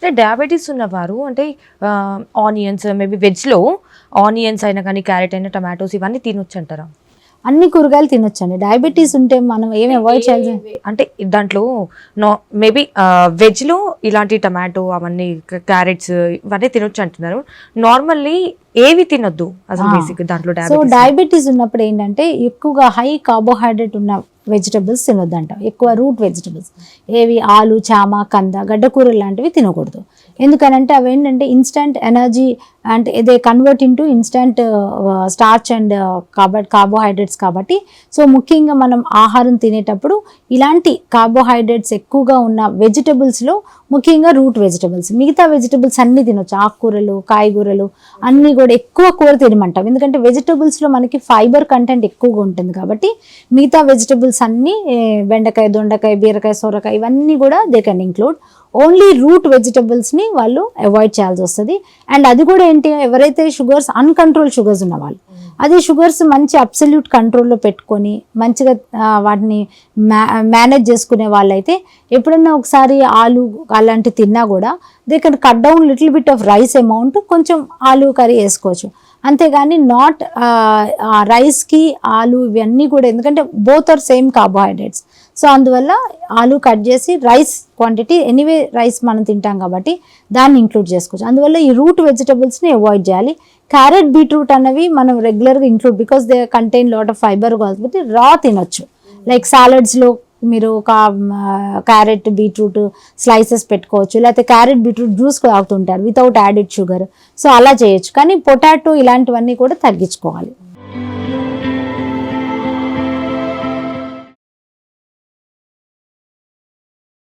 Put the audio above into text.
అంటే డయాబెటీస్ ఉన్నవారు అంటే ఆనియన్స్ మేబీ వెజ్లో ఆనియన్స్ అయినా కానీ క్యారెట్ అయినా టమాటోస్ ఇవన్నీ తినొచ్చు అంటారా? అన్ని కూరగాయలు తినొచ్చండి. డయాబెటీస్ ఉంటే మనం ఏమి అవాయిడ్ చేయాలి అంటే దాంట్లో మేబీ వెజ్లో ఇలాంటి టమాటో అవన్నీ క్యారెట్స్ ఇవన్నీ తినొచ్చు అంటున్నారు. నార్మల్లీ ఏవి తినొద్దు అసలు బేసిక్ దాంట్లో? సో డయాబెటీస్ ఉన్నప్పుడు ఏంటంటే ఎక్కువగా హై కార్బోహైడ్రేట్ ఉన్న వెజిటబుల్స్ తినొద్దంట. ఎక్కువ రూట్ వెజిటబుల్స్ ఏవి ఆలు, చామ, కంద, గడ్డకూరలు లాంటివి తినకూడదు. ఎందుకనంటే అవి ఏంటంటే ఇన్స్టంట్ ఎనర్జీ అంటే ఇదే convert into instant starch and carbohydrates కాబట్టి. సో ముఖ్యంగా మనం ఆహారం తినేటప్పుడు ఇలాంటి కార్బోహైడ్రేట్స్ ఎక్కువగా ఉన్న వెజిటబుల్స్లో ముఖ్యంగా రూట్ వెజిటబుల్స్, మిగతా వెజిటబుల్స్ అన్నీ తినొచ్చు. ఆకుకూరలు, కాయగూరలు అన్నీ కూడా ఎక్కువ కూర తినమంటాం. ఎందుకంటే వెజిటబుల్స్లో మనకి ఫైబర్ కంటెంట్ ఎక్కువగా ఉంటుంది కాబట్టి మిగతా వెజిటబుల్స్ అన్నీ బెండకాయ, దొండకాయ, బీరకాయ, సొరకాయ ఇవన్నీ కూడా they can include. Only root వెజిటబుల్స్ని వాళ్ళు అవాయిడ్ చేయాల్సి వస్తుంది. అండ్ అది కూడా ఏంటి, ఎవరైతే షుగర్స్ అన్కంట్రోల్ షుగర్స్ ఉన్నవాళ్ళు, అదే షుగర్స్ మంచి అబ్సల్యూట్ కంట్రోల్లో పెట్టుకొని మంచిగా వాటిని మేనేజ్ చేసుకునే వాళ్ళైతే ఎప్పుడన్నా ఒకసారి ఆలు అలాంటివి తిన్నా కూడా they can cut down little bit of rice amount, కొంచెం ఆలు కర్రీ వేసుకోవచ్చు. అంతేగాని నాట్ రైస్కి ఆలు ఇవన్నీ కూడా, ఎందుకంటే both are same carbohydrates. So అందువల్ల ఆలు కట్ చేసి రైస్ క్వాంటిటీ ఎనీవే రైస్ మనం తింటాం కాబట్టి దాన్ని ఇంక్లూడ్ చేసుకోవచ్చు. అందువల్ల ఈ రూట్ వెజిటబుల్స్ని అవాయిడ్ చేయాలి. క్యారెట్, బీట్రూట్ అన్నవి మనం రెగ్యులర్గా include because they contain lot of fibre, కాకపోతే రా తినొచ్చు. లైక్ సాలడ్స్లో మీరు క్యారెట్, బీట్రూట్ స్లైసెస్ పెట్టుకోవచ్చు, లేకపోతే క్యారెట్, బీట్రూట్ జ్యూస్ తాగుతుంటారు వితౌట్ యాడెడ్ షుగర్. సో అలా చేయొచ్చు. కానీ పొటాటో ఇలాంటివన్నీ కూడా తగ్గించుకోవాలి.